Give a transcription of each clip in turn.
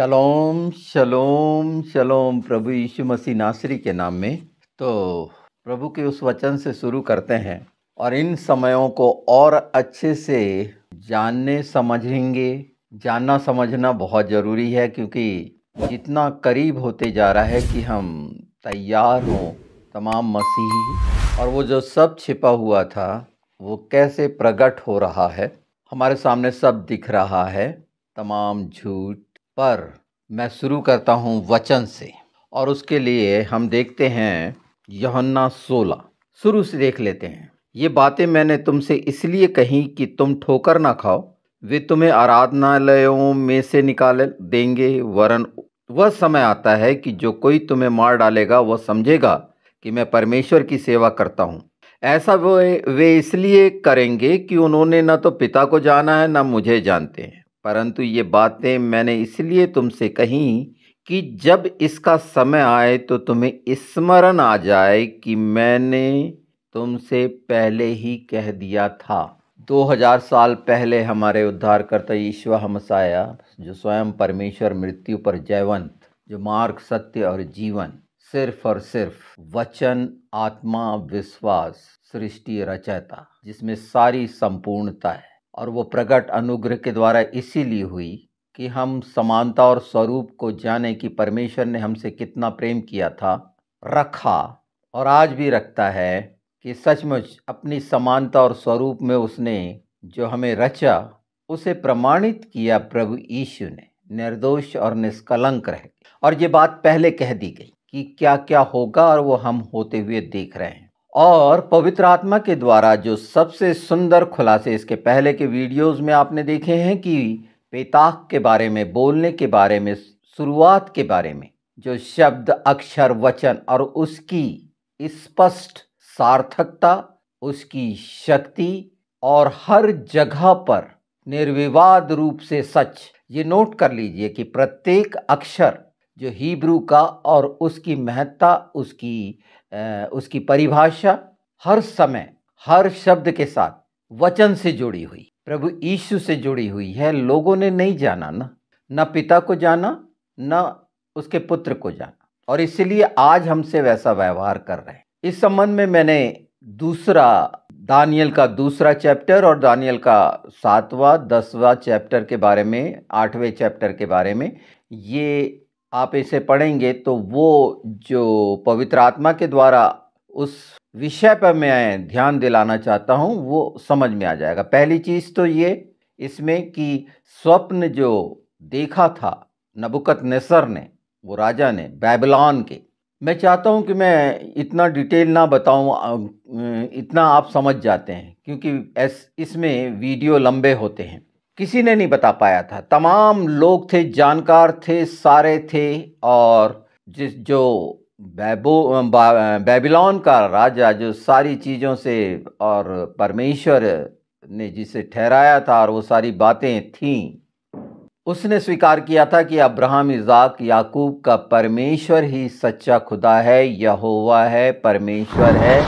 शलोम शलोम शलोम प्रभु यीशु मसीह नासरी के नाम में। तो प्रभु के उस वचन से शुरू करते हैं और इन समयों को और अच्छे से जानने समझेंगे। जानना समझना बहुत ज़रूरी है, क्योंकि जितना करीब होते जा रहा है कि हम तैयार हों तमाम मसीही, और वो जो सब छिपा हुआ था वो कैसे प्रकट हो रहा है, हमारे सामने सब दिख रहा है, तमाम झूठ। पर मैं शुरू करता हूँ वचन से, और उसके लिए हम देखते हैं यूहन्ना 16 शुरू से देख लेते हैं। ये बातें मैंने तुमसे इसलिए कही कि तुम ठोकर ना खाओ। वे तुम्हें आराधनालयों में से निकाल देंगे, वरन वह समय आता है कि जो कोई तुम्हें मार डालेगा वह समझेगा कि मैं परमेश्वर की सेवा करता हूँ। ऐसा वे इसलिए करेंगे कि उन्होंने न तो पिता को जाना है न मुझे जानते हैं। परंतु ये बातें मैंने इसलिए तुमसे कही कि जब इसका समय आए तो तुम्हें स्मरण आ जाए कि मैंने तुमसे पहले ही कह दिया था। 2000 साल पहले हमारे उद्धारकर्ता यीशु मसीह, जो स्वयं परमेश्वर, मृत्यु पर जयवंत, जो मार्ग, सत्य और जीवन, सिर्फ और सिर्फ वचन, आत्मा, विश्वास, सृष्टि रचयिता, जिसमें सारी संपूर्णता है, और वो प्रकट अनुग्रह के द्वारा इसीलिए हुई कि हम समानता और स्वरूप को जाने कि परमेश्वर ने हमसे कितना प्रेम किया था, रखा और आज भी रखता है, कि सचमुच अपनी समानता और स्वरूप में उसने जो हमें रचा उसे प्रमाणित किया प्रभु यीशु ने, निर्दोष और निष्कलंक रह। और ये बात पहले कह दी गई कि क्या क्या होगा, और वो हम होते हुए देख रहे हैं। और पवित्र आत्मा के द्वारा जो सबसे सुंदर खुलासे इसके पहले के वीडियोस में आपने देखे हैं कि पेताक के बारे में, बोलने के बारे में, शुरुआत के बारे में, जो शब्द, अक्षर, वचन और उसकी स्पष्ट सार्थकता, उसकी शक्ति और हर जगह पर निर्विवाद रूप से सच। ये नोट कर लीजिए कि प्रत्येक अक्षर जो हिब्रू का और उसकी महत्ता, उसकी परिभाषा हर समय, हर शब्द के साथ वचन से जुड़ी हुई, प्रभु यीशु से जुड़ी हुई है। लोगों ने नहीं जाना, न पिता को जाना, न उसके पुत्र को जाना, और इसलिए आज हमसे वैसा व्यवहार कर रहे हैं। इस संबंध में मैंने दानियल का दूसरा चैप्टर और दानियल का 7वां 10वां चैप्टर के बारे में, 8वें चैप्टर के बारे में, ये आप इसे पढ़ेंगे तो वो जो पवित्र आत्मा के द्वारा उस विषय पर मैं ध्यान दिलाना चाहता हूँ वो समझ में आ जाएगा। पहली चीज़ तो ये इसमें कि स्वप्न जो देखा था नबूकदनेस्सर ने, वो राजा ने बेबीलोन के, मैं चाहता हूं कि मैं इतना डिटेल ना बताऊं, इतना आप समझ जाते हैं, क्योंकि इसमें वीडियो लंबे होते हैं। किसी ने नहीं बता पाया था, तमाम लोग थे, जानकार थे, सारे थे। और जो बेबीलोन का राजा, जो सारी चीज़ों से और परमेश्वर ने जिसे ठहराया था और वो सारी बातें थीं, उसने स्वीकार किया था कि अब्राहम, इज़ाक, याकूब का परमेश्वर ही सच्चा खुदा है, यहोवा है, परमेश्वर है,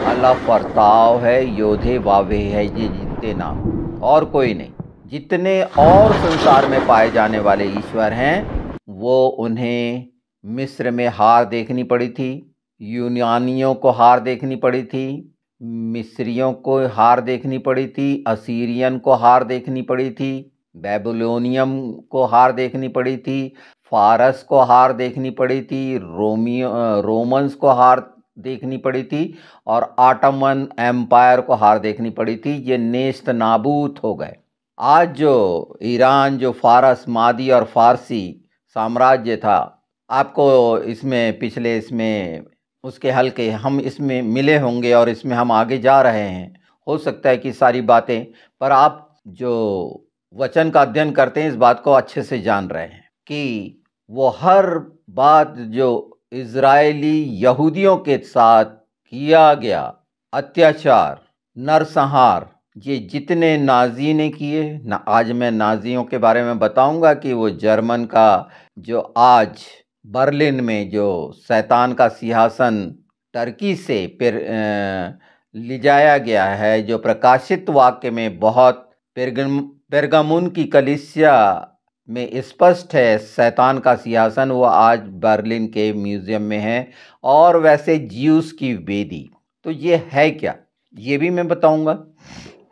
अल्लाह फरताव है, योधे वावे है, ये जितने नाम, और कोई नहीं। जितने और संसार में पाए जाने वाले ईश्वर हैं, वो उन्हें मिस्र में हार देखनी पड़ी थी, यूनानियों को हार देखनी पड़ी थी, मिस्रियों को हार देखनी पड़ी थी, असीरियन को हार देखनी पड़ी थी, बेबीलोनियम को हार देखनी पड़ी थी, फारस को हार देखनी पड़ी थी, रोमन्स को हार देखनी पड़ी थी, और ऑटोमन एम्पायर को हार देखनी पड़ी थी। ये नेस्त नाबूद हो गए। आज जो ईरान, जो फारस, मादी और फारसी साम्राज्य था, आपको इसमें पिछले इसमें उसके हल्के हम इसमें मिले होंगे, और इसमें हम आगे जा रहे हैं। हो सकता है कि सारी बातें, पर आप जो वचन का अध्ययन करते हैं इस बात को अच्छे से जान रहे हैं कि वो हर बात जो इजरायली यहूदियों के साथ किया गया अत्याचार, नरसंहार, ये जितने नाजी ने किए ना, आज मैं नाजियों के बारे में बताऊंगा कि वो जर्मन का जो आज बर्लिन में जो शैतान का सिंहासन टर्की से ले जाया गया है, जो प्रकाशित वाक्य में बहुत पेरगमुन की कलीसिया में स्पष्ट है शैतान का सिंहासन वो आज बर्लिन के म्यूजियम में है, और वैसे ज्यूस की वेदी। तो ये है क्या, ये भी मैं बताऊंगा,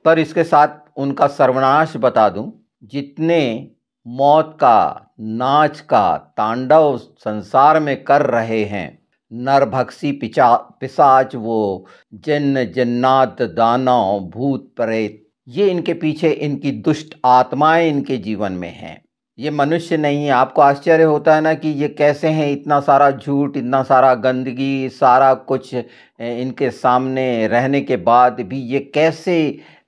पर इसके साथ उनका सर्वनाश बता दूं। जितने मौत का, नाच का तांडव संसार में कर रहे हैं, नरभक्षी पिशाच, वो जिन्न जिन्नात दानव भूत प्रेत, ये इनके पीछे इनकी दुष्ट आत्माएं इनके जीवन में हैं। ये मनुष्य नहीं है। आपको आश्चर्य होता है ना कि ये कैसे हैं, इतना सारा झूठ, इतना सारा गंदगी, सारा कुछ इनके सामने रहने के बाद भी ये कैसे,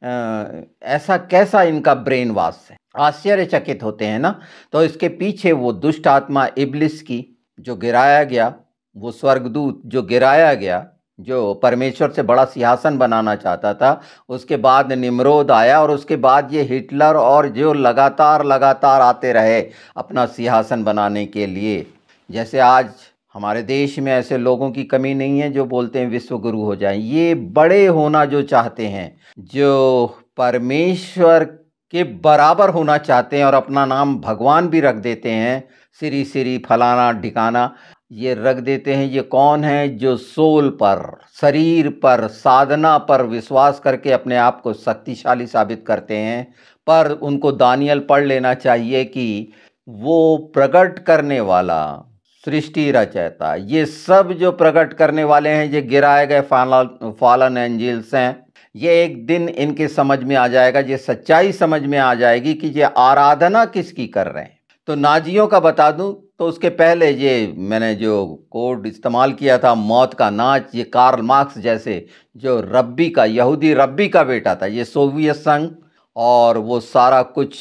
ऐसा कैसा इनका ब्रेन वॉश है। आश्चर्यचकित होते हैं ना। तो इसके पीछे वो दुष्ट आत्मा इब्लिस की जो गिराया गया, वो स्वर्गदूत जो गिराया गया, जो परमेश्वर से बड़ा सिंहासन बनाना चाहता था, उसके बाद निम्रोद आया, और उसके बाद ये हिटलर, और जो लगातार लगातार आते रहे अपना सिंहासन बनाने के लिए। जैसे आज हमारे देश में ऐसे लोगों की कमी नहीं है जो बोलते हैं विश्व गुरु हो जाएं। ये बड़े होना जो चाहते हैं, जो परमेश्वर के बराबर होना चाहते हैं, और अपना नाम भगवान भी रख देते हैं, श्री श्री फलाना ढिकाना ये रख देते हैं। ये कौन है? जो सोल पर, शरीर पर, साधना पर विश्वास करके अपने आप को शक्तिशाली साबित करते हैं। पर उनको दानियल पढ़ लेना चाहिए कि वो प्रकट करने वाला, सृष्टि रचयिता, ये सब जो प्रकट करने वाले हैं, ये गिराए गए फॉलन एंजल्स हैं। ये एक दिन इनके समझ में आ जाएगा, ये सच्चाई समझ में आ जाएगी कि ये आराधना किसकी कर रहे हैं। तो नाजियों का बता दूं तो उसके पहले ये मैंने जो कोड इस्तेमाल किया था, मौत का नाच, ये कार्ल मार्क्स जैसे जो रब्बी का, यहूदी रब्बी का बेटा था, ये सोवियत संघ, और वो सारा कुछ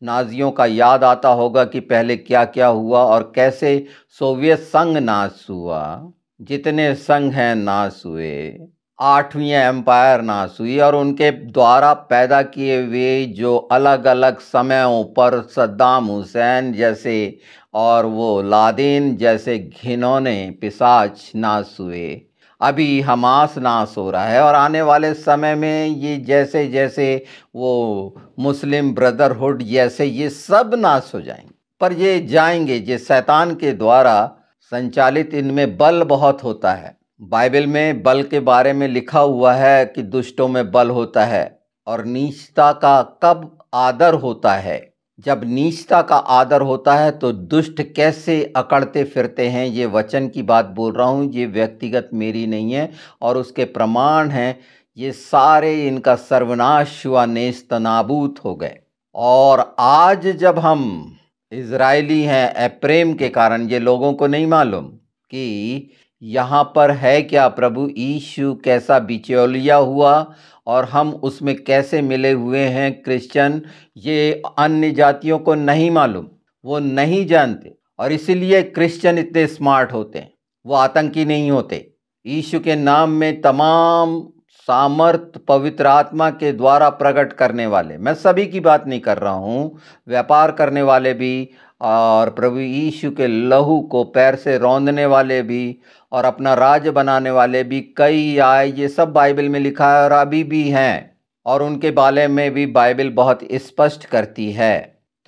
नाजियों का याद आता होगा कि पहले क्या क्या हुआ और कैसे सोवियत संघ नाश हुआ। जितने संघ हैं नाश हुए, 8वीं एम्पायर नाश हुई, और उनके द्वारा पैदा किए हुए जो अलग अलग समयों पर सद्दाम हुसैन जैसे और वो लादेन जैसे घिनौने पिशाच नाश हुए। अभी हमास नाश हो रहा है, और आने वाले समय में ये जैसे जैसे वो मुस्लिम ब्रदरहुड जैसे ये सब नाश हो जाएंगे। पर ये जाएंगे, ये शैतान के द्वारा संचालित, इनमें बल बहुत होता है। बाइबल में बल के बारे में लिखा हुआ है कि दुष्टों में बल होता है। और नीचता का कब आदर होता है? जब नीचता का आदर होता है तो दुष्ट कैसे अकड़ते फिरते हैं। ये वचन की बात बोल रहा हूँ, ये व्यक्तिगत मेरी नहीं है, और उसके प्रमाण हैं। ये सारे इनका सर्वनाश हुआ, नेस्तनाबूत हो गए। और आज जब हम इजरायली हैं एप्रेम के कारण, ये लोगों को नहीं मालूम कि यहाँ पर है क्या, प्रभु यीशु कैसा बिचौलिया हुआ और हम उसमें कैसे मिले हुए हैं क्रिश्चियन। ये अन्य जातियों को नहीं मालूम, वो नहीं जानते, और इसीलिए क्रिश्चियन इतने स्मार्ट होते हैं, वो आतंकी नहीं होते। यीशु के नाम में तमाम सामर्थ पवित्र आत्मा के द्वारा प्रकट करने वाले, मैं सभी की बात नहीं कर रहा हूँ, व्यापार करने वाले भी, और प्रभु यीशु के लहू को पैर से रौंदने वाले भी, और अपना राज्य बनाने वाले भी कई आए। ये सब बाइबल में लिखा है और अभी भी हैं, और उनके बारे में भी बाइबल बहुत स्पष्ट करती है।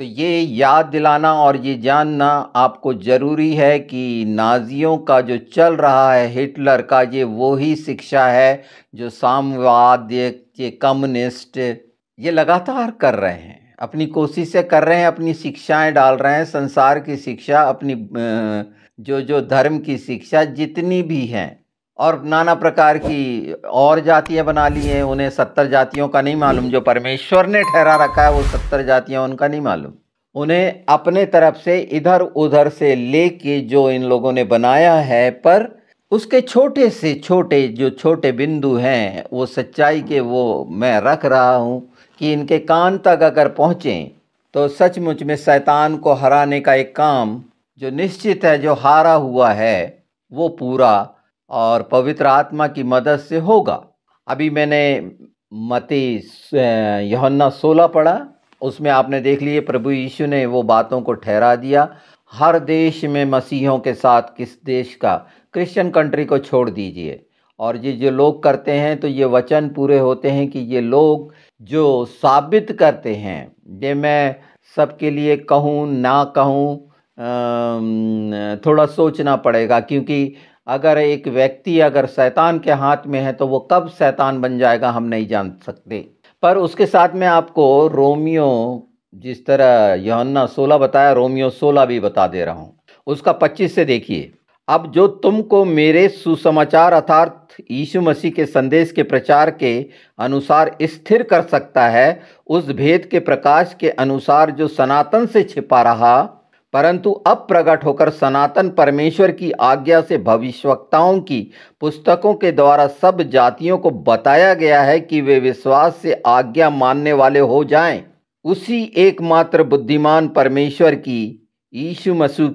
तो ये याद दिलाना और ये जानना आपको ज़रूरी है कि नाजियों का जो चल रहा है, हिटलर का, ये वो ही शिक्षा है जो साम्यवाद, ये कम्युनिस्ट ये लगातार कर रहे हैं, अपनी कोशिशें कर रहे हैं, अपनी शिक्षाएं डाल रहे हैं, संसार की शिक्षा, अपनी जो धर्म की शिक्षा जितनी भी हैं, और नाना प्रकार की और जातियां बना ली हैं। उन्हें 70 जातियों का नहीं मालूम, जो परमेश्वर ने ठहरा रखा है वो 70 जातियां उनका नहीं मालूम। उन्हें अपने तरफ से इधर उधर से लेके जो इन लोगों ने बनाया है, पर उसके छोटे से छोटे जो छोटे बिंदु हैं, वो सच्चाई के वो मैं रख रहा हूँ कि इनके कान तक अगर पहुँचें तो सचमुच में शैतान को हराने का एक काम जो निश्चित है, जो हारा हुआ है, वो पूरा और पवित्र आत्मा की मदद से होगा। अभी मैंने मत्ती यूहन्ना 16 पढ़ा, उसमें आपने देख लिए प्रभु यीशु ने वो बातों को ठहरा दिया। हर देश में मसीहों के साथ, किस देश का, क्रिश्चियन कंट्री को छोड़ दीजिए, और ये जो लोग करते हैं तो ये वचन पूरे होते हैं कि ये लोग जो साबित करते हैं, ये मैं सबके लिए कहूँ ना कहूँ, थोड़ा सोचना पड़ेगा, क्योंकि अगर एक व्यक्ति अगर शैतान के हाथ में है तो वो कब शैतान बन जाएगा हम नहीं जान सकते। पर उसके साथ में आपको रोमियो, जिस तरह यूहन्ना 16 बताया, रोमियो 16 भी बता दे रहा हूँ। उसका 25 से देखिए, अब जो तुमको मेरे सुसमाचार अर्थात यीशु मसीह के संदेश के प्रचार के अनुसार स्थिर कर सकता है, उस भेद के प्रकाश के अनुसार जो सनातन से छिपा रहा, परंतु अब प्रकट होकर सनातन परमेश्वर की आज्ञा से भविष्यवक्ताओं की पुस्तकों के द्वारा सब जातियों को बताया गया है कि वे विश्वास से आज्ञा मानने वाले हो जाएं। उसी एकमात्र बुद्धिमान परमेश्वर की यीशु मसीह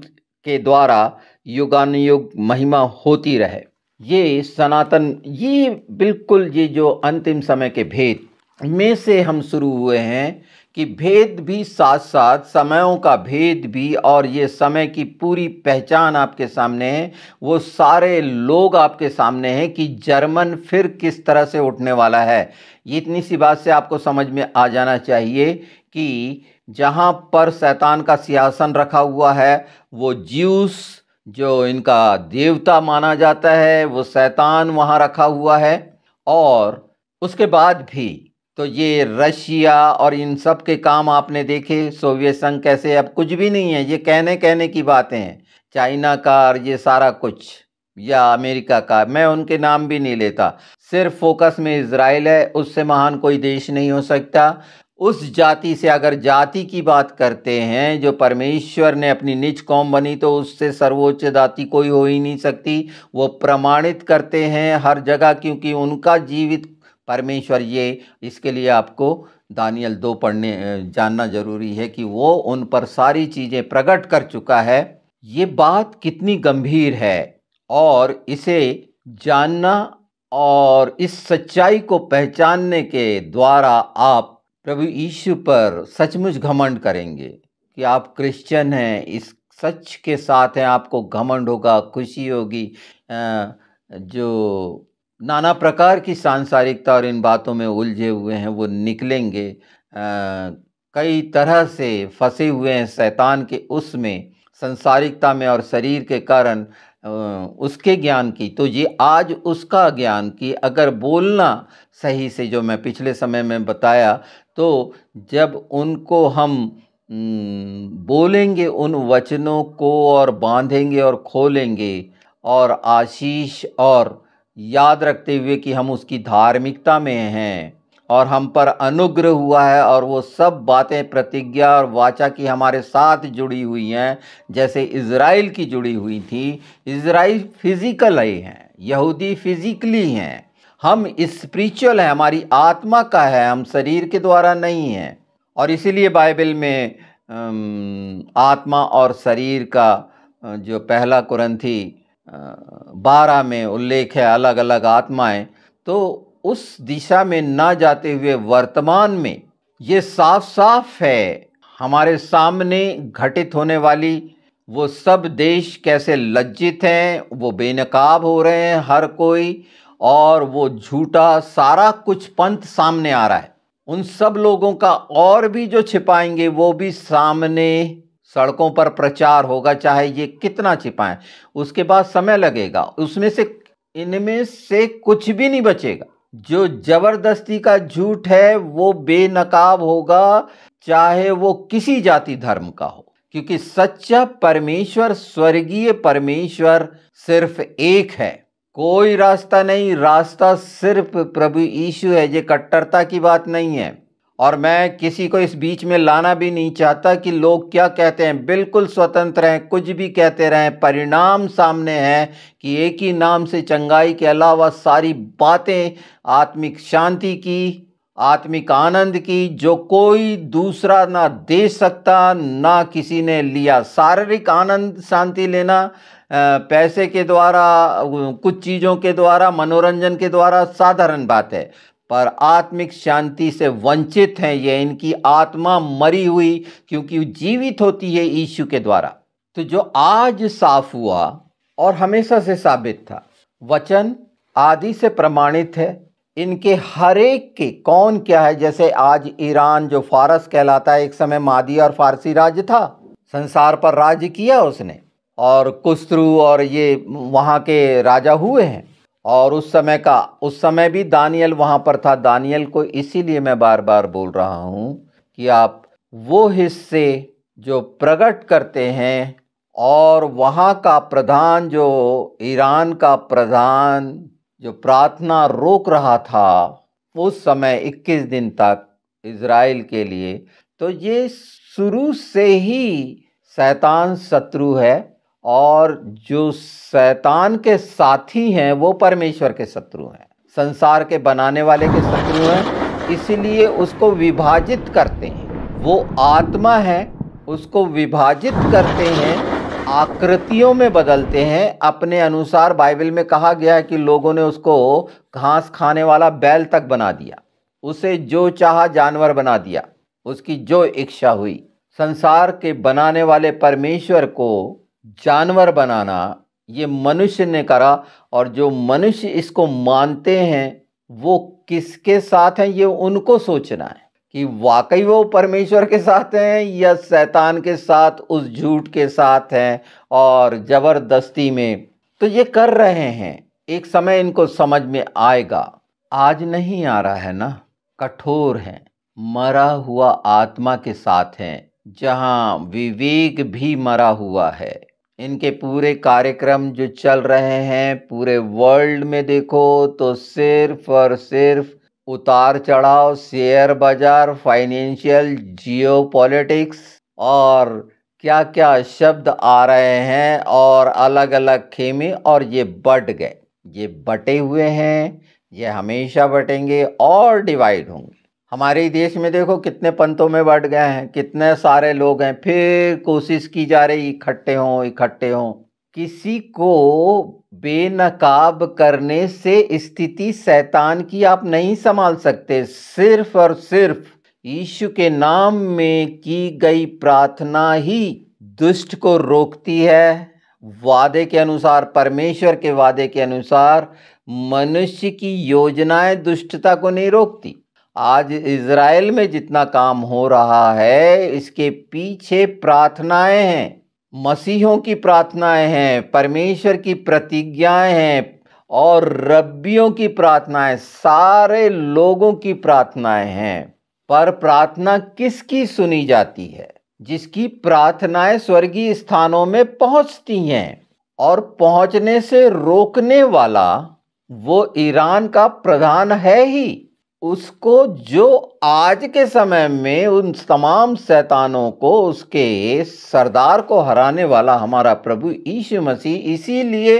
के द्वारा युगानुयुग महिमा होती रहे। ये सनातन, ये बिल्कुल ये जो अंतिम समय के भेद में से हम शुरू हुए हैं कि भेद भी साथ साथ समयों का भेद भी, और ये समय की पूरी पहचान आपके सामने है। वो सारे लोग आपके सामने हैं कि जर्मन फिर किस तरह से उठने वाला है। ये इतनी सी बात से आपको समझ में आ जाना चाहिए कि जहाँ पर शैतान का सिंहासन रखा हुआ है, वो ज्यूस जो इनका देवता माना जाता है, वो शैतान वहाँ रखा हुआ है। और उसके बाद भी तो ये रशिया और इन सब के काम आपने देखे, सोवियत संघ कैसे अब कुछ भी नहीं है, ये कहने की बातें हैं। चाइना का और ये सारा कुछ, या अमेरिका का, मैं उनके नाम भी नहीं लेता। सिर्फ फोकस में इजराइल है, उससे महान कोई देश नहीं हो सकता। उस जाति से अगर जाति की बात करते हैं जो परमेश्वर ने अपनी निज कौम बनी, तो उससे सर्वोच्च जाति कोई हो ही नहीं सकती। वो प्रमाणित करते हैं हर जगह, क्योंकि उनका जीवित परमेश्वर, ये इसके लिए आपको दानियल 2 पढ़ने जानना जरूरी है कि वो उन पर सारी चीज़ें प्रकट कर चुका है। ये बात कितनी गंभीर है, और इसे जानना और इस सच्चाई को पहचानने के द्वारा आप प्रभु यीशु पर सचमुच घमंड करेंगे कि आप क्रिश्चियन हैं, इस सच के साथ हैं। आपको घमंड होगा, खुशी होगी। जो नाना प्रकार की सांसारिकता और इन बातों में उलझे हुए हैं वो निकलेंगे। कई तरह से फंसे हुए हैं शैतान के उसमें, संसारिकता में और शरीर के कारण उसके ज्ञान की। तो ये आज उसका ज्ञान की अगर बोलना सही से, जो मैं पिछले समय में बताया, तो जब उनको हम बोलेंगे उन वचनों को और बांधेंगे और खोलेंगे, और आशीष और याद रखते हुए कि हम उसकी धार्मिकता में हैं और हम पर अनुग्रह हुआ है, और वो सब बातें प्रतिज्ञा और वाचा की हमारे साथ जुड़ी हुई हैं, जैसे इज़राइल की जुड़ी हुई थी। इज़राइल फिजिकल हैं, यहूदी फिजिकली हैं, हम स्पिरिचुअल हैं, हमारी आत्मा का है, हम शरीर के द्वारा नहीं हैं। और इसीलिए बाइबल में आत्मा और शरीर का जो पहला कुरिन्थी 12 में उल्लेख है, अलग अलग आत्माएं, तो उस दिशा में ना जाते हुए वर्तमान में ये साफ साफ है हमारे सामने घटित होने वाली वो सब देश कैसे लज्जित हैं, वो बेनकाब हो रहे हैं हर कोई, और वो झूठा सारा कुछ पंथ सामने आ रहा है। उन सब लोगों का और भी जो छिपाएंगे वो भी सामने सड़कों पर प्रचार होगा, चाहे ये कितना छिपाएं। उसके बाद समय लगेगा, उसमें से इनमें से कुछ भी नहीं बचेगा। जो जबरदस्ती का झूठ है वो बेनकाब होगा, चाहे वो किसी जाति धर्म का हो, क्योंकि सच्चा परमेश्वर, स्वर्गीय परमेश्वर सिर्फ एक है, कोई रास्ता नहीं। रास्ता सिर्फ प्रभु यीशु है। ये कट्टरता की बात नहीं है, और मैं किसी को इस बीच में लाना भी नहीं चाहता कि लोग क्या कहते हैं, बिल्कुल स्वतंत्र हैं, कुछ भी कहते रहें। परिणाम सामने है कि एक ही नाम से चंगाई के अलावा सारी बातें आत्मिक शांति की, आत्मिक आनंद की, जो कोई दूसरा ना दे सकता, ना किसी ने लिया। शारीरिक आनंद शांति लेना पैसे के द्वारा, कुछ चीज़ों के द्वारा, मनोरंजन के द्वारा साधारण बात है, पर आत्मिक शांति से वंचित हैं ये। इनकी आत्मा मरी हुई, क्योंकि जीवित होती है यीशु के द्वारा। तो जो आज साफ हुआ और हमेशा से साबित था, वचन आदि से प्रमाणित है, इनके हर एक के कौन क्या है। जैसे आज ईरान जो फारस कहलाता है, एक समय मादी और फारसी राज्य था, संसार पर राज्य किया उसने, और कुस्रू और ये वहाँ के राजा हुए हैं। और उस समय भी दानियल वहाँ पर था। दानियल को इसीलिए मैं बार बार बोल रहा हूँ कि आप वो हिस्से जो प्रकट करते हैं, और वहाँ का प्रधान जो ईरान का प्रधान जो प्रार्थना रोक रहा था उस समय 21 दिन तक इज़राइल के लिए, तो ये शुरू से ही शैतान शत्रु है। और जो शैतान के साथी हैं वो परमेश्वर के शत्रु हैं, संसार के बनाने वाले के शत्रु हैं। इसीलिए उसको विभाजित करते हैं। वो आत्मा है, उसको विभाजित करते हैं, आकृतियों में बदलते हैं अपने अनुसार। बाइबल में कहा गया है कि लोगों ने उसको घास खाने वाला बैल तक बना दिया, उसे जो चाहा जानवर बना दिया, उसकी जो इच्छा हुई। संसार के बनाने वाले परमेश्वर को जानवर बनाना ये मनुष्य ने करा। और जो मनुष्य इसको मानते हैं वो किसके साथ हैं, ये उनको सोचना है कि वाकई वो परमेश्वर के साथ हैं या शैतान के साथ, उस झूठ के साथ हैं और जबरदस्ती में तो ये कर रहे हैं। एक समय इनको समझ में आएगा, आज नहीं आ रहा है ना। कठोर हैं, मरा हुआ आत्मा के साथ हैं, जहां विवेक भी मरा हुआ है। इनके पूरे कार्यक्रम जो चल रहे हैं पूरे वर्ल्ड में देखो तो सिर्फ और सिर्फ उतार चढ़ाव, शेयर बाजार, फाइनेंशियल, जियोपॉलिटिक्स और क्या क्या शब्द आ रहे हैं, और अलग अलग खेमे, और ये बट गए, ये बटे हुए हैं, ये हमेशा बटेंगे और डिवाइड होंगे। हमारे देश में देखो कितने पंथों में बट गए हैं, कितने सारे लोग हैं, फिर कोशिश की जा रही इकट्ठे हों इकट्ठे हों। किसी को बेनकाब करने से स्थिति शैतान की आप नहीं संभाल सकते। सिर्फ और सिर्फ यीशु के नाम में की गई प्रार्थना ही दुष्ट को रोकती है। वादे के अनुसार, परमेश्वर के वादे के अनुसार मनुष्य की योजनाएं दुष्टता को नहीं रोकती। आज इज़राइल में जितना काम हो रहा है इसके पीछे प्रार्थनाएं हैं, मसीहों की प्रार्थनाएं हैं, परमेश्वर की प्रतिज्ञाएं हैं और रब्बियों की प्रार्थनाएं, सारे लोगों की प्रार्थनाएं हैं। पर प्रार्थना किसकी सुनी जाती है? जिसकी प्रार्थनाएं स्वर्गीय स्थानों में पहुंचती हैं। और पहुंचने से रोकने वाला वो ईरान का प्रधान है ही। उसको जो आज के समय में उन तमाम शैतानों को, उसके सरदार को हराने वाला हमारा प्रभु यीशु मसीह। इसीलिए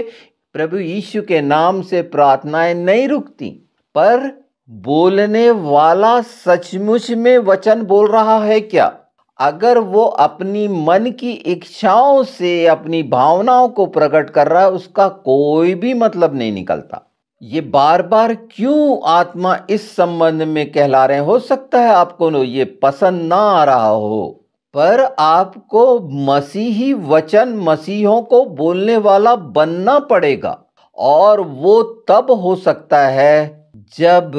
प्रभु यीशु के नाम से प्रार्थनाएं नहीं रुकती। पर बोलने वाला सचमुच में वचन बोल रहा है क्या? अगर वो अपनी मन की इच्छाओं से अपनी भावनाओं को प्रकट कर रहा है, उसका कोई भी मतलब नहीं निकलता। ये बार बार क्यों आत्मा इस संबंध में कहला रहे हैं? हो सकता है आपको ये पसंद ना आ रहा हो, पर आपको मसीही वचन, मसीहों को बोलने वाला बनना पड़ेगा। और वो तब हो सकता है जब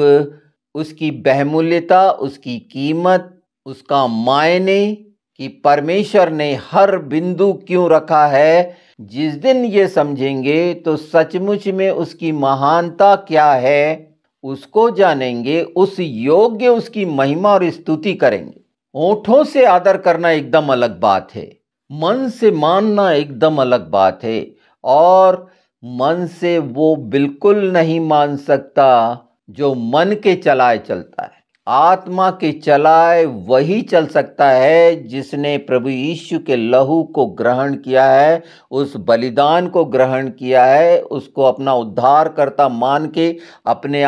उसकी बहुमूल्यता, उसकी कीमत, उसका मायने कि परमेश्वर ने हर बिंदु क्यों रखा है, जिस दिन ये समझेंगे तो सचमुच में उसकी महानता क्या है उसको जानेंगे, उस योग्य उसकी महिमा और स्तुति करेंगे। होठों से आदर करना एकदम अलग बात है, मन से मानना एकदम अलग बात है। और मन से वो बिल्कुल नहीं मान सकता जो मन के चलाए चलता है। आत्मा के चलाए वही चल सकता है जिसने प्रभु यीशु के लहू को ग्रहण किया है, उस बलिदान को ग्रहण किया है, उसको अपना उद्धारकर्ता मान के अपने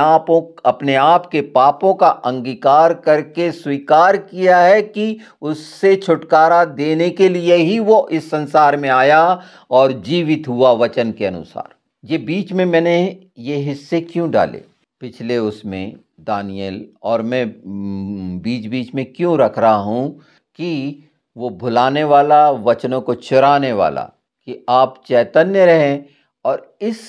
आप के पापों का अंगीकार करके स्वीकार किया है कि उससे छुटकारा देने के लिए ही वो इस संसार में आया और जीवित हुआ वचन के अनुसार। ये बीच में मैंने ये हिस्से क्यों डाले पिछले उसमें दानियल, और मैं बीच बीच में क्यों रख रहा हूँ कि वो भुलाने वाला, वचनों को चुराने वाला, कि आप चैतन्य रहें। और इस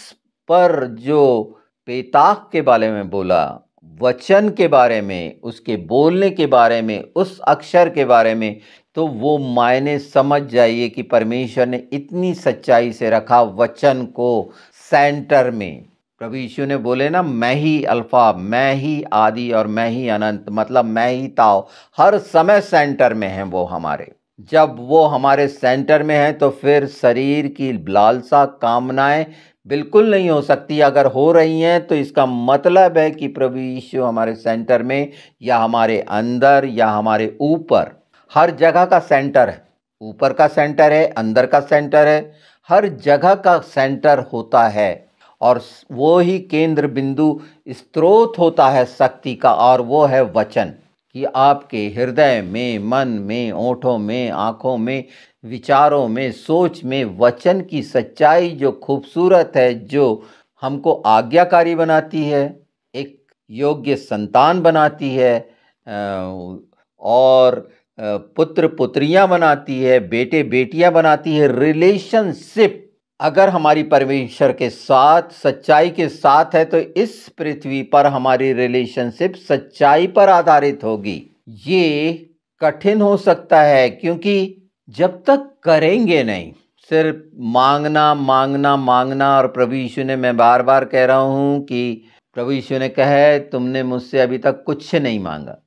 पर जो पेताक के बारे में बोला, वचन के बारे में, उसके बोलने के बारे में, उस अक्षर के बारे में, तो वो मायने समझ जाइए कि परमेश्वर ने इतनी सच्चाई से रखा वचन को सेंटर में। प्रभु यीशु ने बोले ना, मैं ही अल्फा, मैं ही आदि और मैं ही अनंत, मतलब मैं ही ताऊ, हर समय सेंटर में है वो हमारे। जब वो हमारे सेंटर में है तो फिर शरीर की लालसा, कामनाएं बिल्कुल नहीं हो सकती। अगर हो रही हैं तो इसका मतलब है कि प्रभु यीशु हमारे सेंटर में, या हमारे अंदर, या हमारे ऊपर, हर जगह का सेंटर है। ऊपर का सेंटर है, अंदर का सेंटर है, हर जगह का सेंटर होता है। और वो ही केंद्र बिंदु, स्रोत होता है शक्ति का, और वो है वचन। कि आपके हृदय में, मन में, ओंठों में, आँखों में, विचारों में, सोच में वचन की सच्चाई जो खूबसूरत है, जो हमको आज्ञाकारी बनाती है, एक योग्य संतान बनाती है, और पुत्र पुत्रियां बनाती है, बेटे बेटियां बनाती है। रिलेशनशिप अगर हमारी परमेश्वर के साथ सच्चाई के साथ है तो इस पृथ्वी पर हमारी रिलेशनशिप सच्चाई पर आधारित होगी। ये कठिन हो सकता है क्योंकि जब तक करेंगे नहीं, सिर्फ मांगना मांगना मांगना। और प्रभु यीशु ने, मैं बार बार कह रहा हूं कि प्रभु यीशु ने कहा है, तुमने मुझसे अभी तक कुछ नहीं मांगा।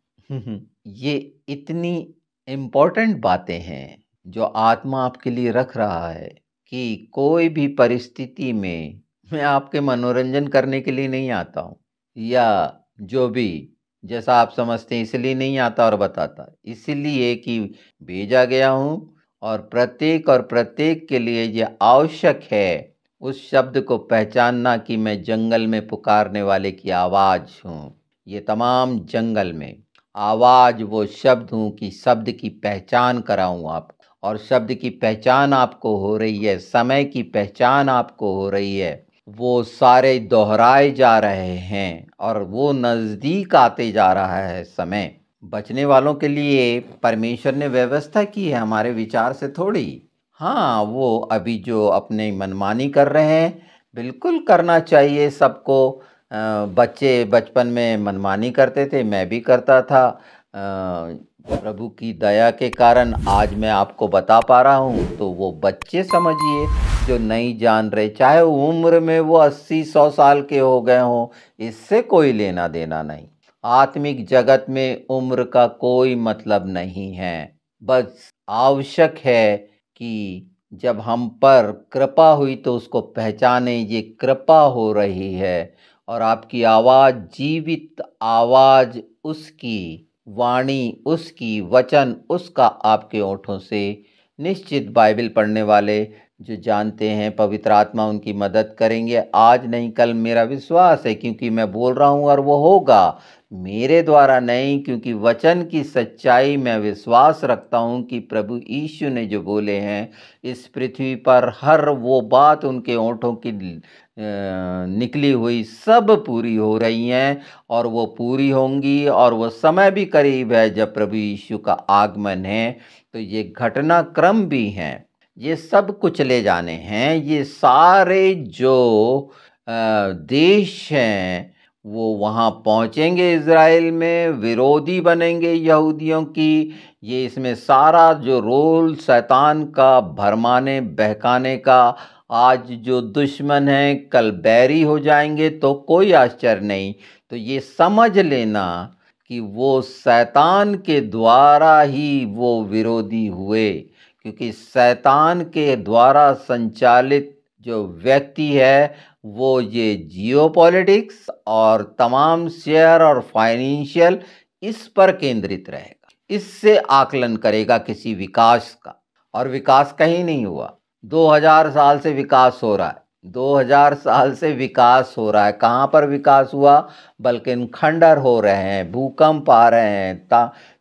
ये इतनी इम्पोर्टेंट बातें हैं जो आत्मा आपके लिए रख रहा है कि कोई भी परिस्थिति में मैं आपके मनोरंजन करने के लिए नहीं आता हूँ, या जो भी जैसा आप समझते हैं इसलिए नहीं आता और बताता, इसलिए कि भेजा गया हूँ। और प्रत्येक के लिए ये आवश्यक है उस शब्द को पहचानना कि मैं जंगल में पुकारने वाले की आवाज़ हूँ। ये तमाम जंगल में आवाज़ वो शब्द हूँ कि शब्द की पहचान कराऊँ आपको। और शब्द की पहचान आपको हो रही है, समय की पहचान आपको हो रही है, वो सारे दोहराए जा रहे हैं और वो नज़दीक आते जा रहा है समय। बचने वालों के लिए परमेश्वर ने व्यवस्था की है, हमारे विचार से थोड़ी। हाँ, वो अभी जो अपने मनमानी कर रहे हैं, बिल्कुल करना चाहिए सबको। बच्चे बचपन में मनमानी करते थे, मैं भी करता था। प्रभु की दया के कारण आज मैं आपको बता पा रहा हूँ, तो वो बच्चे समझिए जो नहीं जान रहे, चाहे उम्र में वो 80-100 साल के हो गए हों, इससे कोई लेना देना नहीं। आत्मिक जगत में उम्र का कोई मतलब नहीं है। बस आवश्यक है कि जब हम पर कृपा हुई तो उसको पहचाने, ये कृपा हो रही है। और आपकी आवाज़ जीवित आवाज़, उसकी वाणी, उसकी वचन, उसका आपके ओठों से निश्चित। बाइबल पढ़ने वाले जो जानते हैं, पवित्र आत्मा उनकी मदद करेंगे। आज नहीं कल मेरा विश्वास है, क्योंकि मैं बोल रहा हूँ और वो होगा मेरे द्वारा नहीं, क्योंकि वचन की सच्चाई मैं विश्वास रखता हूँ कि प्रभु यीशु ने जो बोले हैं, इस पृथ्वी पर हर वो बात उनके ओंठों की निकली हुई सब पूरी हो रही हैं, और वो पूरी होंगी। और वो समय भी करीब है जब प्रभु यीशु का आगमन है। तो ये घटनाक्रम भी हैं, ये सब कुछ ले जाने हैं। ये सारे जो देश हैं वो वहाँ पहुँचेंगे, इज़राइल में विरोधी बनेंगे यहूदियों की। ये इसमें सारा जो रोल शैतान का भरमाने बहकाने का, आज जो दुश्मन हैं कल बैरी हो जाएंगे, तो कोई आश्चर्य नहीं। तो ये समझ लेना कि वो शैतान के द्वारा ही वो विरोधी हुए, क्योंकि शैतान के द्वारा संचालित जो व्यक्ति है वो ये जियोपॉलिटिक्स और तमाम शेयर और फाइनेंशियल, इस पर केंद्रित रहेगा। इससे आकलन करेगा किसी विकास का, और विकास कहीं नहीं हुआ। 2000 साल से विकास हो रहा है, 2000 साल से विकास हो रहा है। कहाँ पर विकास हुआ? बल्कि खंडर हो रहे हैं, भूकंप आ रहे हैं,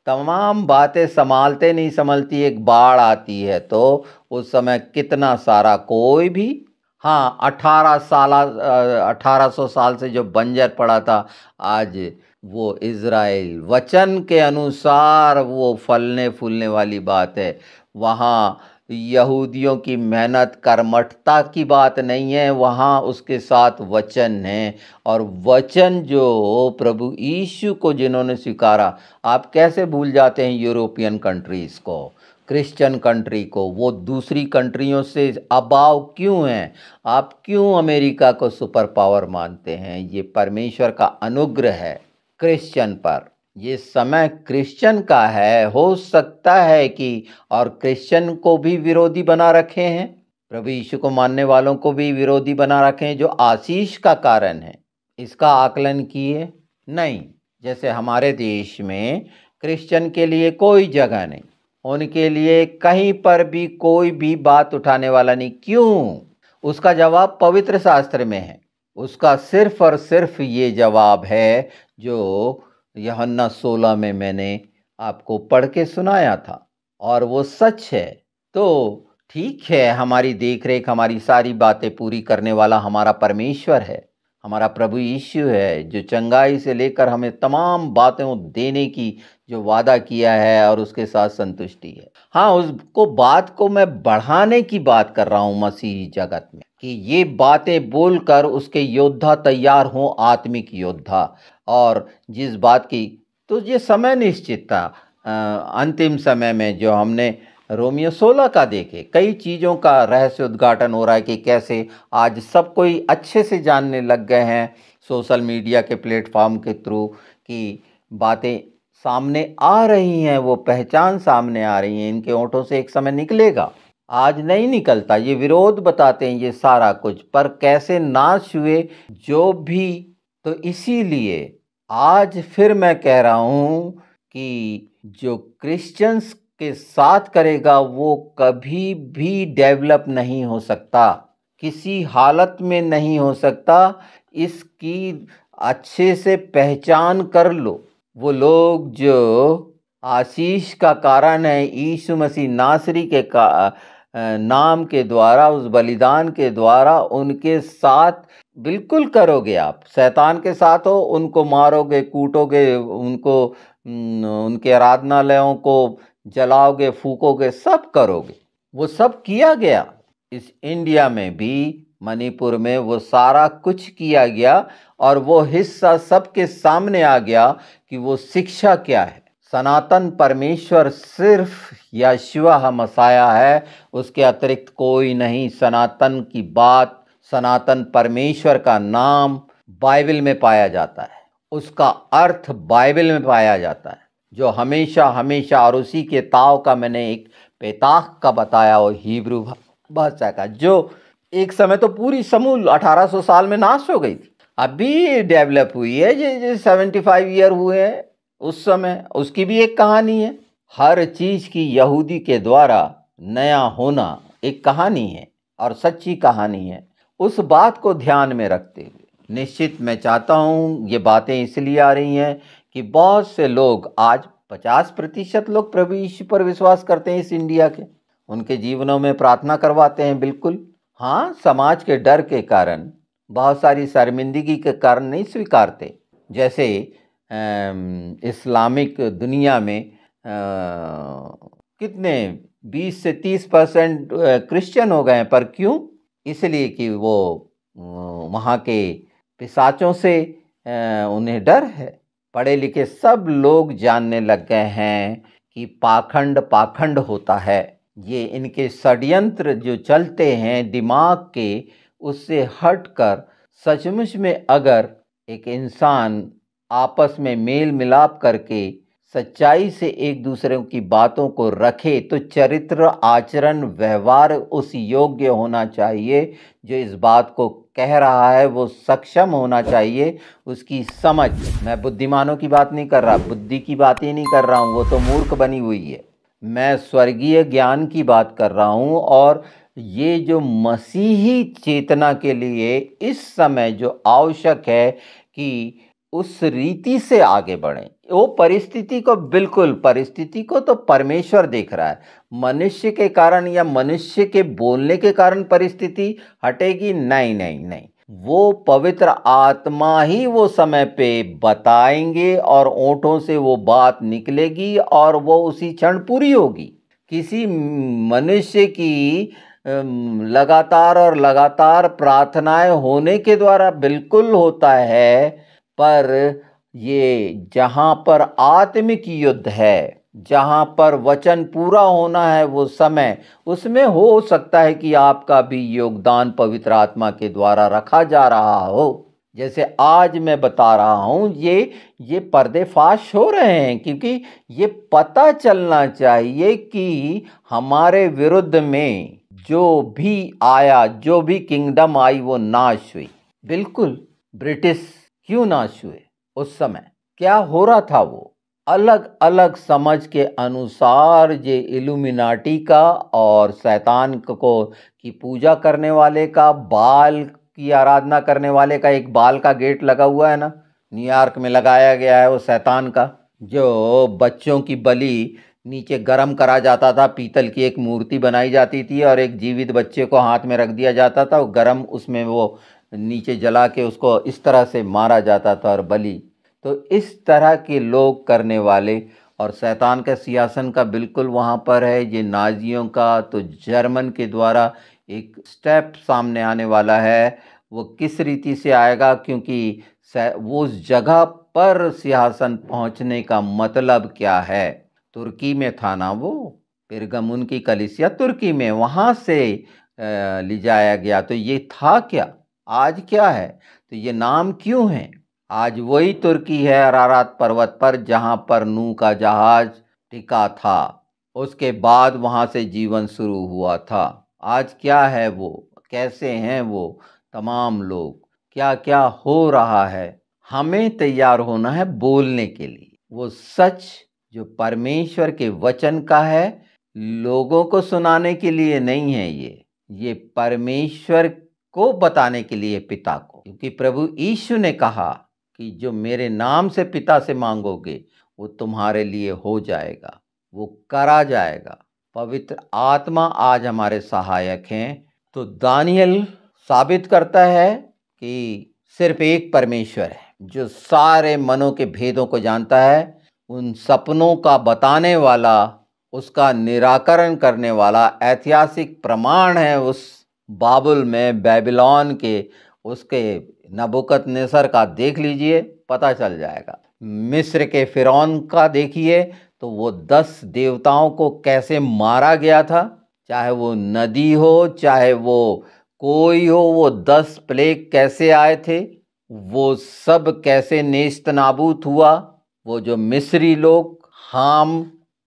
तमाम बातें संभालते नहीं संभलती। एक बाढ़ आती है तो उस समय कितना सारा, कोई भी, हाँ 1800 साल से जो बंजर पड़ा था, आज वो इज़राइल वचन के अनुसार वो फलने फूलने वाली बात है। वहाँ यहूदियों की मेहनत कर्मठता की बात नहीं है, वहाँ उसके साथ वचन है। और वचन जो प्रभु यीशु को जिन्होंने स्वीकारा, आप कैसे भूल जाते हैं यूरोपियन कंट्रीज़ को, क्रिश्चियन कंट्री को? वो दूसरी कंट्रियों से अभाव क्यों हैं? आप क्यों अमेरिका को सुपर पावर मानते हैं? ये परमेश्वर का अनुग्रह है क्रिश्चियन पर। ये समय क्रिश्चियन का है। हो सकता है कि और क्रिश्चियन को भी विरोधी बना रखे हैं, प्रभु यीशु को मानने वालों को भी विरोधी बना रखे हैं, जो आशीष का कारण है। इसका आकलन किए नहीं। जैसे हमारे देश में क्रिश्चियन के लिए कोई जगह नहीं, उनके लिए कहीं पर भी कोई भी बात उठाने वाला नहीं। क्यों? उसका जवाब पवित्र शास्त्र में है। उसका सिर्फ और सिर्फ ये जवाब है जो यूहन्ना 16 में मैंने आपको पढ़ के सुनाया था, और वो सच है। तो ठीक है, हमारी देख रेख, हमारी सारी बातें पूरी करने वाला हमारा परमेश्वर है, हमारा प्रभु यीशु है, जो चंगाई से लेकर हमें तमाम बातें देने की जो वादा किया है, और उसके साथ संतुष्टि है। हाँ, उसको बात को मैं बढ़ाने की बात कर रहा हूँ मसीही जगत में, कि ये बातें बोलकर उसके योद्धा तैयार हों, आत्मिक योद्धा। और जिस बात की, तो ये समय निश्चित था। अंतिम समय में जो हमने रोमियो 16 का देखे, कई चीज़ों का रहस्य उद्घाटन हो रहा है कि कैसे आज सब कोई अच्छे से जानने लग गए हैं सोशल मीडिया के प्लेटफॉर्म के थ्रू, कि बातें सामने आ रही हैं, वो पहचान सामने आ रही है। इनके होंठों से एक समय निकलेगा, आज नहीं निकलता। ये विरोध बताते हैं ये सारा कुछ, पर कैसे नाश हुए जो भी। तो इसीलिए आज फिर मैं कह रहा हूँ कि जो क्रिश्चियंस के साथ करेगा वो कभी भी डेवलप नहीं हो सकता, किसी हालत में नहीं हो सकता। इसकी अच्छे से पहचान कर लो। वो लोग जो आशीष का कारण है यीशु मसीह नासरी के नाम के द्वारा, उस बलिदान के द्वारा, उनके साथ बिल्कुल करोगे। आप शैतान के साथ हो, उनको मारोगे, कूटोगे, उनको उनके आराधनालयों को जलाओगे, फूकोगे, सब करोगे। वो सब किया गया इस इंडिया में भी, मणिपुर में वो सारा कुछ किया गया, और वो हिस्सा सबके सामने आ गया कि वो शिक्षा क्या है। सनातन परमेश्वर सिर्फ यहोवा मसाया है, उसके अतिरिक्त कोई नहीं। सनातन की बात, सनातन परमेश्वर का नाम बाइबल में पाया जाता है, उसका अर्थ बाइबल में पाया जाता है, जो हमेशा हमेशा। और उसी के ताव का मैंने एक पेताख का बताया, वो हिब्रू भाषा का, जो एक समय तो पूरी समूल 1800 साल में नाश हो गई थी। अभी डेवलप हुई है, जो 75 ईयर हुए हैं उस समय, उसकी भी एक कहानी है। हर चीज की यहूदी के द्वारा नया होना एक कहानी है, और सच्ची कहानी है। उस बात को ध्यान में रखते हुए निश्चित मैं चाहता हूँ, ये बातें इसलिए आ रही हैं कि बहुत से लोग, आज 50% लोग प्रभु यीशु पर विश्वास करते हैं इस इंडिया के, उनके जीवनों में प्रार्थना करवाते हैं, बिल्कुल। हाँ, समाज के डर के कारण, बहुत सारी शर्मिंदगी के कारण नहीं स्वीकारते। जैसे इस्लामिक दुनिया में कितने 20 से 30% क्रिश्चियन हो गए हैं, पर क्यों? इसलिए कि वो वहाँ के पिशाचों से उन्हें डर है। पढ़े लिखे सब लोग जानने लग गए हैं कि पाखंड पाखंड होता है। ये इनके षड्यंत्र जो चलते हैं दिमाग के, उससे हटकर सचमुच में अगर एक इंसान आपस में मेल मिलाप करके सच्चाई से एक दूसरे की बातों को रखे, तो चरित्र, आचरण, व्यवहार उस योग्य होना चाहिए। जो इस बात को कह रहा है वो सक्षम होना चाहिए, उसकी समझ। मैं बुद्धिमानों की बात नहीं कर रहा, बुद्धि की बात ही नहीं कर रहा हूँ, वो तो मूर्ख बनी हुई है। मैं स्वर्गीय ज्ञान की बात कर रहा हूँ। और ये जो मसीही चेतना के लिए इस समय जो आवश्यक है कि उस रीति से आगे बढ़ें। वो परिस्थिति को, बिल्कुल परिस्थिति को तो परमेश्वर देख रहा है। मनुष्य के कारण या मनुष्य के बोलने के कारण परिस्थिति हटेगी? नहीं नहीं नहीं, वो पवित्र आत्मा ही वो समय पे बताएंगे, और ओंठों से वो बात निकलेगी, और वो उसी क्षण पूरी होगी। किसी मनुष्य की लगातार और लगातार प्रार्थनाएं होने के द्वारा बिल्कुल होता है, पर ये जहाँ पर आत्मिक युद्ध है, जहाँ पर वचन पूरा होना है वो समय, उसमें हो सकता है कि आपका भी योगदान पवित्र आत्मा के द्वारा रखा जा रहा हो। जैसे आज मैं बता रहा हूँ, ये पर्देफाश हो रहे हैं, क्योंकि ये पता चलना चाहिए कि हमारे विरुद्ध में जो भी आया, जो भी किंगडम आई, वो नाश हुई। बिल्कुल, ब्रिटिश क्यों नाश हुए? उस समय क्या हो रहा था? वो अलग अलग समझ के अनुसार ये इल्यूमिनाटी का और शैतान को की पूजा करने वाले का, बाल की आराधना करने वाले का, एक बाल का गेट लगा हुआ है ना, न्यूयॉर्क में लगाया गया है, वो शैतान का, जो बच्चों की बलि नीचे गरम करा जाता था, पीतल की एक मूर्ति बनाई जाती थी और एक जीवित बच्चे को हाथ में रख दिया जाता था, वो गरम, उसमें वो नीचे जला के उसको इस तरह से मारा जाता था और बलि। तो इस तरह के लोग करने वाले, और शैतान का सिंहासन का बिल्कुल वहाँ पर है। ये नाजियों का तो जर्मन के द्वारा एक स्टेप सामने आने वाला है। वो किस रीति से आएगा, क्योंकि वो उस जगह पर सिंहासन पहुँचने का मतलब क्या है? तुर्की में था ना वो, पिरगमुन की कलीसिया तुर्की में, वहाँ से ले जाया गया। तो ये था क्या? आज क्या है? तो ये नाम क्यों है? आज वही तुर्की है, अरारात पर्वत पर, जहाँ पर नूह का जहाज टिका था। उसके बाद वहाँ से जीवन शुरू हुआ था। आज क्या है वो? कैसे हैं वो तमाम लोग? क्या क्या हो रहा है? हमें तैयार होना है बोलने के लिए। वो सच जो परमेश्वर के वचन का है, लोगों को सुनाने के लिए नहीं है। ये परमेश्वर को बताने के लिए, पिता को। क्योंकि प्रभु यीशु ने कहा कि जो मेरे नाम से पिता से मांगोगे वो तुम्हारे लिए हो जाएगा, वो करा जाएगा। पवित्र आत्मा आज हमारे सहायक हैं। तो दानियल साबित करता है कि सिर्फ एक परमेश्वर है जो सारे मनों के भेदों को जानता है, उन सपनों का बताने वाला, उसका निराकरण करने वाला। ऐतिहासिक प्रमाण है उस बाबुल में, बेबीलोन के, उसके नबूकदनेस्सर का देख लीजिए, पता चल जाएगा। मिस्र के फिरौन का देखिए, तो वो 10 देवताओं को कैसे मारा गया था, चाहे वो नदी हो, चाहे वो कोई हो, वो 10 प्लेग कैसे आए थे, वो सब कैसे नेस्त नाबूद हुआ। वो जो मिस्री लोग, हाम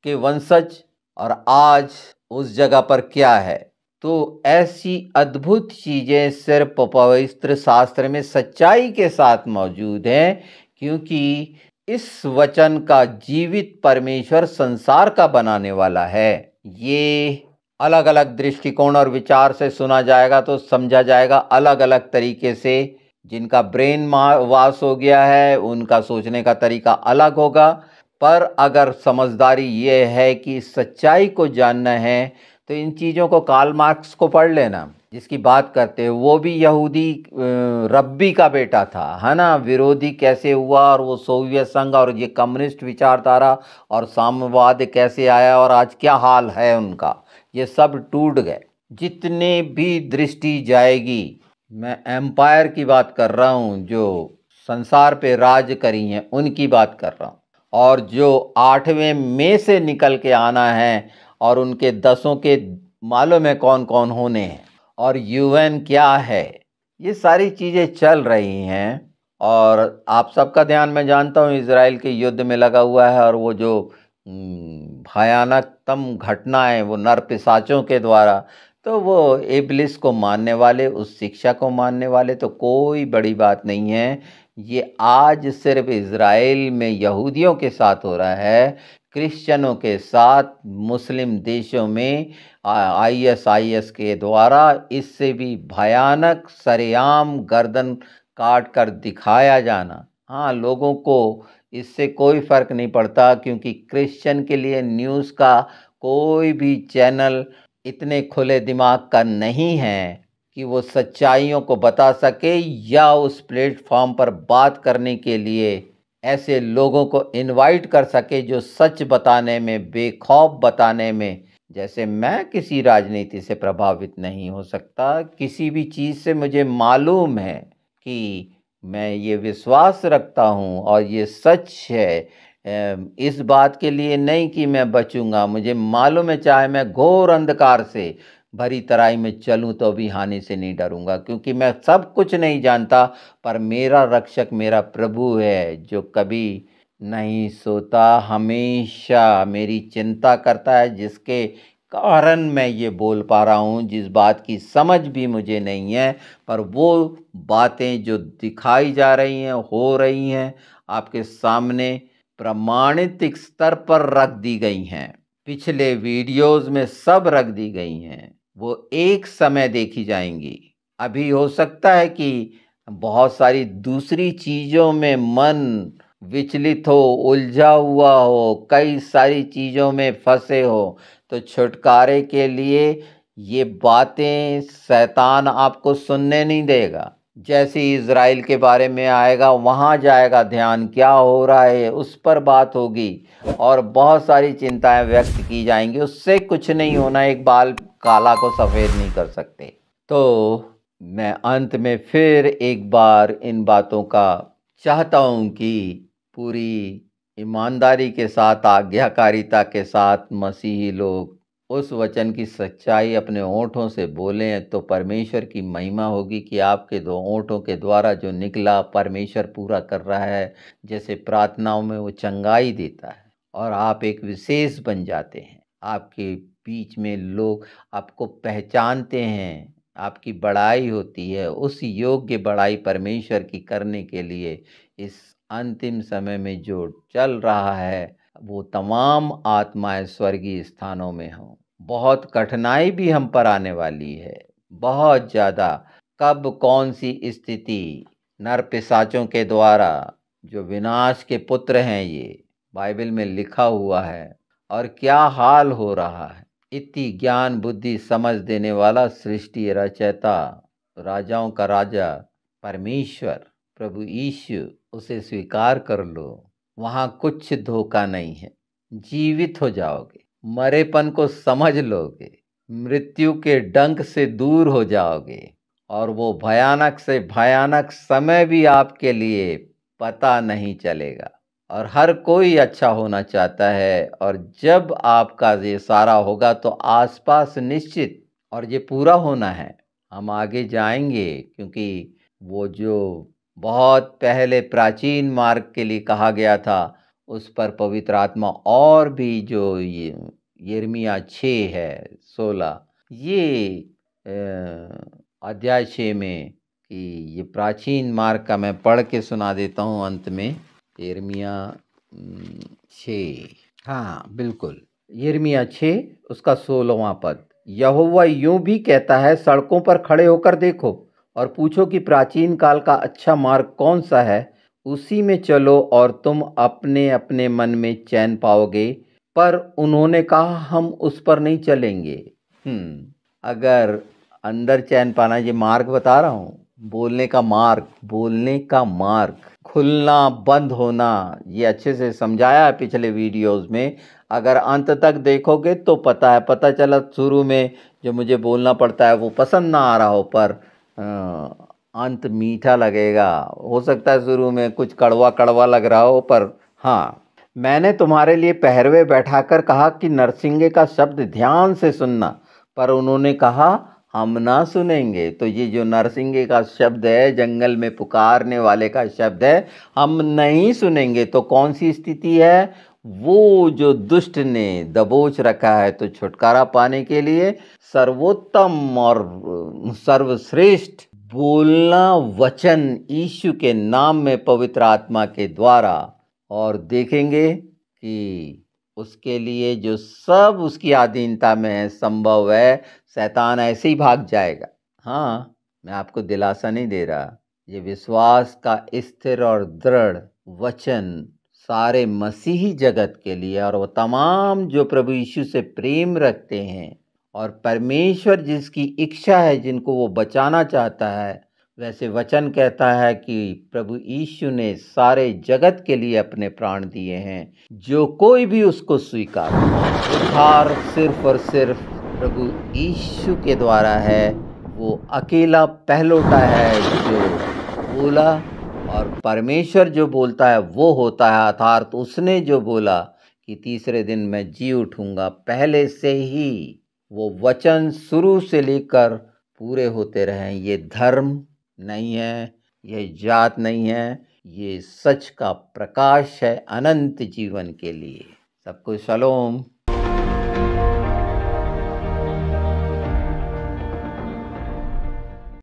के वंशज, और आज उस जगह पर क्या है। तो ऐसी अद्भुत चीज़ें सिर्फ पवित्र शास्त्र में सच्चाई के साथ मौजूद हैं, क्योंकि इस वचन का जीवित परमेश्वर संसार का बनाने वाला है। ये अलग अलग दृष्टिकोण और विचार से सुना जाएगा तो समझा जाएगा अलग अलग तरीके से। जिनका ब्रेन वॉश हो गया है, उनका सोचने का तरीका अलग होगा। पर अगर समझदारी ये है कि सच्चाई को जानना है, तो इन चीज़ों को कार्ल मार्क्स को पढ़ लेना, जिसकी बात करते हैं। वो भी यहूदी रब्बी का बेटा था, है ना। विरोधी कैसे हुआ, और वो सोवियत संघ और ये कम्युनिस्ट विचारधारा और साम्यवाद कैसे आया, और आज क्या हाल है उनका, ये सब टूट गए। जितने भी दृष्टि जाएगी, मैं एम्पायर की बात कर रहा हूँ, जो संसार पे राज करी हैं, उनकी बात कर रहा हूँ। और जो 8वें में से निकल के आना है, और उनके 10 के मालूम है कौन कौन होने हैं, और यूएन क्या है, ये सारी चीज़ें चल रही हैं। और आप सबका ध्यान मैं जानता हूँ इजराइल के युद्ध में लगा हुआ है, और वो जो भयानकतम घटनाएं, वो नर पिशाचों के द्वारा, तो वो इब्लिस को मानने वाले, उस शिक्षा को मानने वाले, तो कोई बड़ी बात नहीं है। ये आज सिर्फ इजराइल में यहूदियों के साथ हो रहा है, क्रिश्चियनों के साथ, मुस्लिम देशों में आईएसआईएस के द्वारा इससे भी भयानक सरेआम गर्दन काट कर दिखाया जाना। हाँ, लोगों को इससे कोई फ़र्क नहीं पड़ता, क्योंकि क्रिश्चियन के लिए न्यूज़ का कोई भी चैनल इतने खुले दिमाग का नहीं है कि वो सच्चाइयों को बता सके, या उस प्लेटफॉर्म पर बात करने के लिए ऐसे लोगों को इनवाइट कर सके जो सच बताने में, बेखौफ बताने में जैसे मैं किसी राजनीति से प्रभावित नहीं हो सकता, किसी भी चीज़ से मुझे मालूम है कि मैं ये विश्वास रखता हूँ और ये सच है। इस बात के लिए नहीं कि मैं बचूँगा, मुझे मालूम है चाहे मैं घोर अंधकार से भरी तराई में चलूँ तो भी हानि से नहीं डरूँगा, क्योंकि मैं सब कुछ नहीं जानता, पर मेरा रक्षक मेरा प्रभु है जो कभी नहीं सोता, हमेशा मेरी चिंता करता है, जिसके कारण मैं ये बोल पा रहा हूँ, जिस बात की समझ भी मुझे नहीं है, पर वो बातें जो दिखाई जा रही हैं, हो रही हैं, आपके सामने प्रमाणित एक स्तर पर रख दी गई हैं। पिछले वीडियोज़ में सब रख दी गई हैं, वो एक समय देखी जाएँगी। अभी हो सकता है कि बहुत सारी दूसरी चीज़ों में मन विचलित हो, उलझा हुआ हो, कई सारी चीज़ों में फँसे हो, तो छुटकारे के लिए ये बातें शैतान आपको सुनने नहीं देगा। जैसे ही इज़राइल के बारे में आएगा, वहाँ जाएगा ध्यान, क्या हो रहा है उस पर बात होगी और बहुत सारी चिंताएं व्यक्त की जाएंगी। उससे कुछ नहीं होना, एक बाल काला को सफ़ेद नहीं कर सकते। तो मैं अंत में फिर एक बार इन बातों का चाहता हूँ कि पूरी ईमानदारी के साथ, आज्ञाकारिता के साथ मसीही लोग उस वचन की सच्चाई अपने होठों से बोलें, तो परमेश्वर की महिमा होगी कि आपके दो होठों के द्वारा जो निकला परमेश्वर पूरा कर रहा है। जैसे प्रार्थनाओं में वो चंगाई देता है और आप एक विशेष बन जाते हैं। आपके बीच में लोग आपको पहचानते हैं, आपकी बड़ाई होती है। उस योग्य बड़ाई परमेश्वर की करने के लिए इस अंतिम समय में जो चल रहा है, वो तमाम आत्माएं स्वर्गीय स्थानों में हों। बहुत कठिनाई भी हम पर आने वाली है, बहुत ज़्यादा। कब कौन सी स्थिति नर पिशाचों के द्वारा, जो विनाश के पुत्र हैं, ये बाइबल में लिखा हुआ है, और क्या हाल हो रहा है। इतनी ज्ञान बुद्धि समझ देने वाला सृष्टि रचयिता, राजाओं का राजा परमेश्वर प्रभु यीशु, उसे स्वीकार कर लो। वहाँ कुछ धोखा नहीं है। जीवित हो जाओगे, मरेपन को समझ लोगे, मृत्यु के डंक से दूर हो जाओगे, और वो भयानक से भयानक समय भी आपके लिए पता नहीं चलेगा। और हर कोई अच्छा होना चाहता है, और जब आपका ये सारा होगा तो आसपास निश्चित, और ये पूरा होना है, हम आगे जाएंगे, क्योंकि वो जो बहुत पहले प्राचीन मार्ग के लिए कहा गया था, उस पर पवित्र आत्मा और भी जो ये यिर्मयाह 6 है 16, ये अध्याय 6 में, कि ये प्राचीन मार्ग का मैं पढ़ के सुना देता हूँ अंत में। यिर्मयाह 6, हाँ बिल्कुल, यिर्मयाह 6 उसका 16वां पद। यहोवा यूं भी कहता है, सड़कों पर खड़े होकर देखो और पूछो कि प्राचीन काल का अच्छा मार्ग कौन सा है, उसी में चलो और तुम अपने अपने मन में चैन पाओगे। पर उन्होंने कहा, हम उस पर नहीं चलेंगे। अगर अंदर चैन पाना, ये मार्ग बता रहा हूँ, बोलने का मार्ग, बोलने का मार्ग, खुलना बंद होना, ये अच्छे से समझाया है पिछले वीडियोस में। अगर अंत तक देखोगे तो पता चला शुरू में जो मुझे बोलना पड़ता है वो पसंद ना आ रहा हो, पर अंत मीठा लगेगा। हो सकता है शुरू में कुछ कड़वा कड़वा लग रहा हो, पर हाँ, मैंने तुम्हारे लिए पहरवे बैठाकर कहा कि नरसिंगे का शब्द ध्यान से सुनना, पर उन्होंने कहा हम ना सुनेंगे। तो ये जो नरसिंगे का शब्द है, जंगल में पुकारने वाले का शब्द है, हम नहीं सुनेंगे। तो कौन सी स्थिति है? वो जो दुष्ट ने दबोच रखा है। तो छुटकारा पाने के लिए सर्वोत्तम और सर्वश्रेष्ठ बोलना वचन यीशु के नाम में पवित्र आत्मा के द्वारा, और देखेंगे कि उसके लिए जो सब उसकी अधीनता में है, संभव है, शैतान ऐसे ही भाग जाएगा। हाँ, मैं आपको दिलासा नहीं दे रहा, ये विश्वास का स्थिर और दृढ़ वचन सारे मसीही जगत के लिए, और वो तमाम जो प्रभु यीशु से प्रेम रखते हैं और परमेश्वर जिसकी इच्छा है, जिनको वो बचाना चाहता है, वैसे वचन कहता है कि प्रभु यीशु ने सारे जगत के लिए अपने प्राण दिए हैं, जो कोई भी उसको स्वीकार करे। उद्धार सिर्फ और सिर्फ प्रभु यीशु के द्वारा है। वो अकेला पहलौठा है जो बोला, और परमेश्वर जो बोलता है वो होता है। अर्थात उसने जो बोला कि तीसरे दिन मैं जी उठूंगा, पहले से ही वो वचन शुरू से लेकर पूरे होते रहे। ये धर्म नहीं है, ये जात नहीं है, ये सच का प्रकाश है अनंत जीवन के लिए। सबको शलोम।